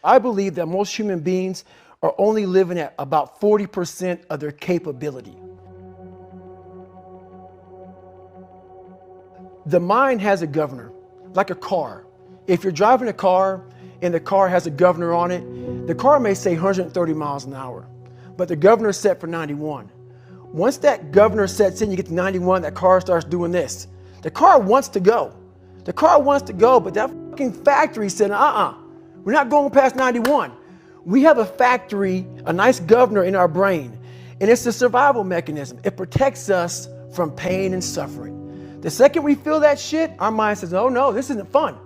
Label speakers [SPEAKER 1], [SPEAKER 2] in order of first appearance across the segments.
[SPEAKER 1] I believe that most human beings are only living at about 40% of their capability. The mind has a governor, like a car. If you're driving a car and the car has a governor on it, the car may say 130 miles an hour, but the governor is set for 91. Once that governor sets in, you get to 91, that car starts doing this. The car wants to go. The car wants to go, but that fucking factory said, we're not going past 91. We have a factory, a nice governor in our brain, and it's a survival mechanism. It protects us from pain and suffering. The second we feel that shit, our mind says, oh no, this isn't fun.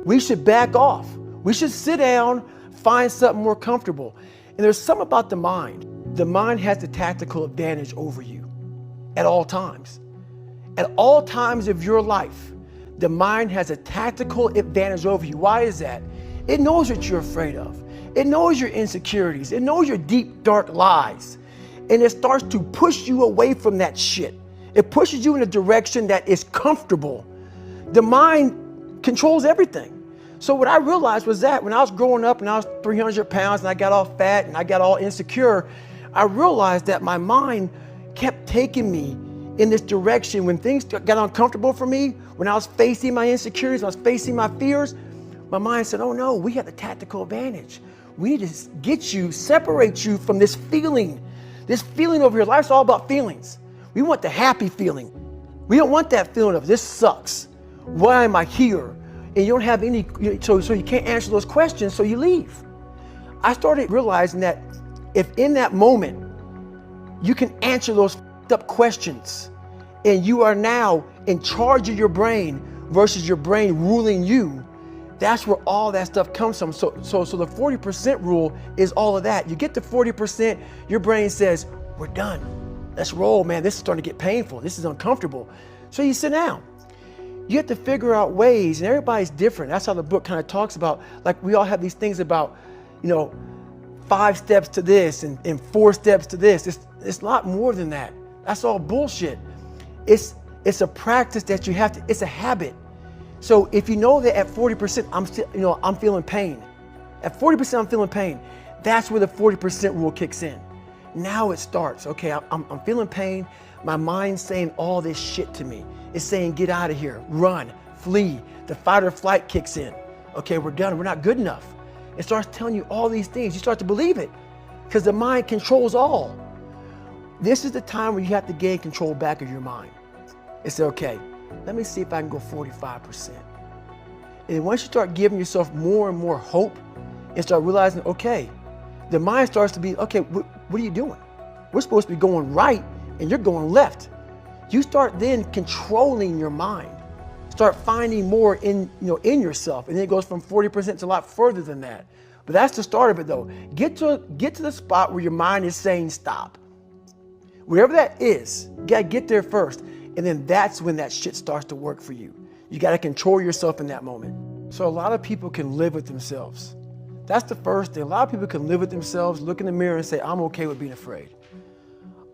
[SPEAKER 1] We should back off. We should sit down, find something more comfortable. And there's something about the mind. The mind has the tactical advantage over you at all times. At all times of your life, the mind has a tactical advantage over you. Why is that? It knows what you're afraid of. It knows your insecurities. It knows your deep, dark lies. And it starts to push you away from that shit. It pushes you in a direction that is comfortable. The mind controls everything. So what I realized was that when I was growing up and I was 300 pounds and I got all fat and I got all insecure, I realized that my mind kept taking me in this direction. When things got uncomfortable for me, when I was facing my insecurities, when I was facing my fears, my mind said, oh no, we have the tactical advantage. We need to get you, separate you from this feeling over here. Life's all about feelings. We want the happy feeling. We don't want that feeling of this sucks. Why am I here? And you don't have any, so you can't answer those questions, so you leave. I started realizing that if in that moment you can answer those up questions and you are now in charge of your brain versus your brain ruling you, that's where all that stuff comes from. So the 40% rule is all of that. You get to 40%, your brain says, we're done. Let's roll, man. This is starting to get painful. This is uncomfortable. So you sit down. You have to figure out ways, and everybody's different. That's how the book kind of talks about, like we all have these things about, 5 steps to this and 4 steps to this. It's a lot more than that. That's all bullshit. It's a practice that you have to, it's a habit. So if you know that at 40%, I'm feeling pain. At 40%, I'm feeling pain. That's where the 40% rule kicks in. Now it starts. Okay, I'm feeling pain. My mind's saying all this shit to me. It's saying, get out of here, run, flee. The fight or flight kicks in. Okay, we're done. We're not good enough. It starts telling you all these things. You start to believe it because the mind controls all. This is the time where you have to gain control back of your mind. It's okay, let me see if I can go 45%. And once you start giving yourself more and more hope and start realizing, okay, the mind starts to be, okay, what are you doing? We're supposed to be going right and you're going left. You start then controlling your mind. Start finding more in yourself. And then it goes from 40% to a lot further than that. But that's the start of it though. Get to the spot where your mind is saying stop. Wherever that is, you gotta get there first. And then that's when that shit starts to work for you. You gotta control yourself in that moment. So a lot of people can live with themselves. That's the first thing. A lot of people can live with themselves, look in the mirror and say, I'm okay with being afraid.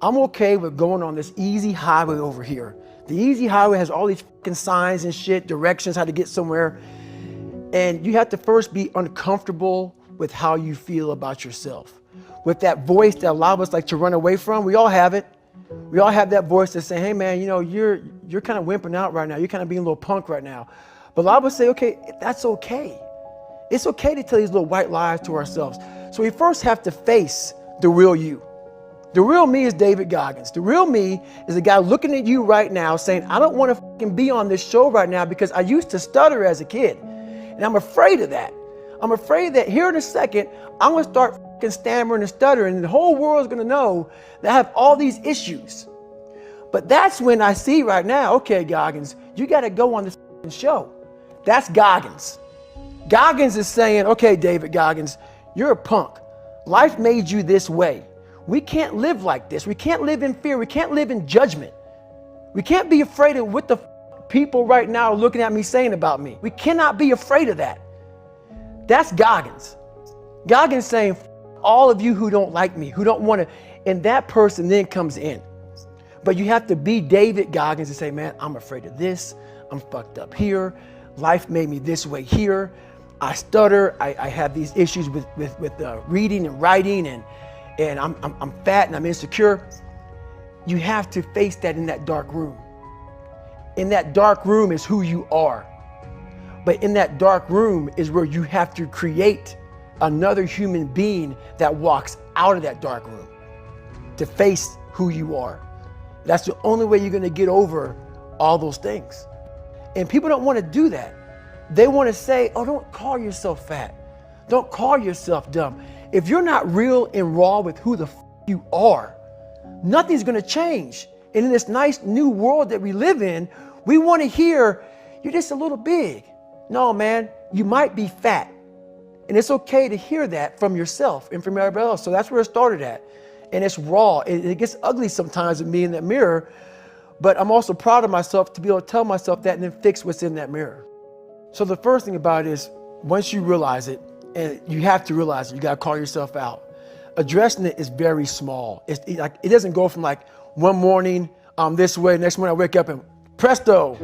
[SPEAKER 1] I'm okay with going on this easy highway over here. The easy highway has all these fucking signs and shit, directions, how to get somewhere. And you have to first be uncomfortable with how you feel about yourself. With that voice that a lot of us like to run away from, we all have it. We all have that voice that say, hey man, you're kind of wimping out right now. You're kind of being a little punk right now. But a lot of us say, okay, that's okay. It's okay to tell these little white lies to ourselves. So we first have to face the real you. The real me is David Goggins. The real me is a guy looking at you right now saying, I don't want to fucking be on this show right now because I used to stutter as a kid. And I'm afraid of that. I'm afraid that here in a second, I'm going to start fucking stammering and stuttering and the whole world is going to know that I have all these issues. But that's when I see right now, okay, Goggins, you got to go on this fucking show. That's Goggins. Goggins is saying, okay, David Goggins, you're a punk. Life made you this way. We can't live like this. We can't live in fear. We can't live in judgment. We can't be afraid of what the people right now are looking at me saying about me. We cannot be afraid of that. That's Goggins. Goggins saying, all of you who don't like me, who don't want to, and that person then comes in. But you have to be David Goggins and say, man, I'm afraid of this. I'm fucked up here. Life made me this way here. I stutter. I have these issues with reading and writing, and I'm fat and I'm insecure. You have to face that in that dark room. In that dark room is who you are. But in that dark room is where you have to create another human being that walks out of that dark room to face who you are. That's the only way you're going to get over all those things. And people don't want to do that. They want to say, oh, don't call yourself fat. Don't call yourself dumb. If you're not real and raw with who the you are, nothing's going to change. And in this nice new world that we live in, we want to hear, you're just a little big. No, man, you might be fat. And it's okay to hear that from yourself and from everybody else. So that's where it started at. And it's raw. It gets ugly sometimes with me in that mirror. But I'm also proud of myself to be able to tell myself that and then fix what's in that mirror. So the first thing about it is, once you realize it, and you have to realize it, you got to call yourself out. Addressing it is very small. It doesn't go from like one morning this way, next morning I wake up and presto,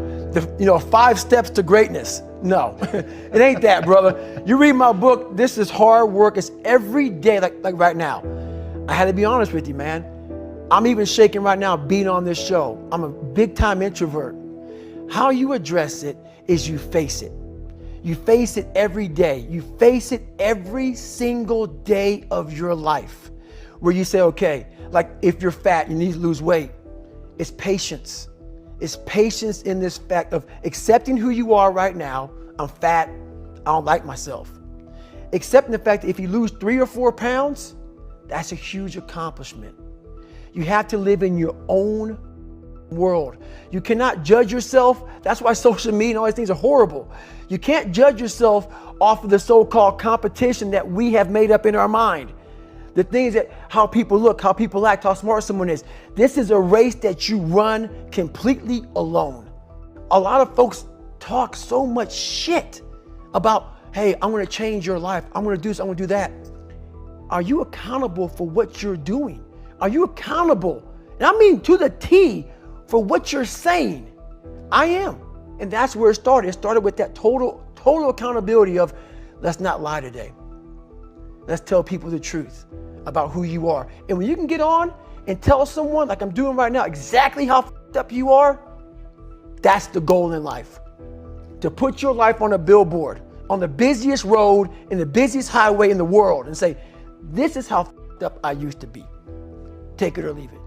[SPEAKER 1] 5 steps to greatness. No, it ain't that, brother. You read my book, this is hard work. It's every day, like right now. I had to be honest with you, man. I'm even shaking right now being on this show. I'm a big time introvert. How you address it is you face it. You face it every day. You face it every single day of your life, where you say, okay, like if you're fat, you need to lose weight. It's patience. It's patience in this fact of accepting who you are right now. I'm fat. I don't like myself. Accepting the fact that if you lose 3 or 4 pounds, that's a huge accomplishment. You have to live in your own world. You cannot judge yourself. That's why social media and all these things are horrible. You can't judge yourself off of the so-called competition that we have made up in our mind. The things that, how people look, how people act, how smart someone is. This is a race that you run completely alone. A lot of folks talk so much shit about, hey, I'm going to change your life. I'm going to do this. I'm going to do that. Are you accountable for what you're doing? Are you accountable? And I mean to the T for what you're saying. I am. And that's where it started. It started with that total accountability of, let's not lie today. Let's tell people the truth about who you are. And when you can get on and tell someone, like I'm doing right now, exactly how f***ed up you are, that's the goal in life. To put your life on a billboard, on the busiest road, in the busiest highway in the world, and say, this is how f***ed up I used to be. Take it or leave it.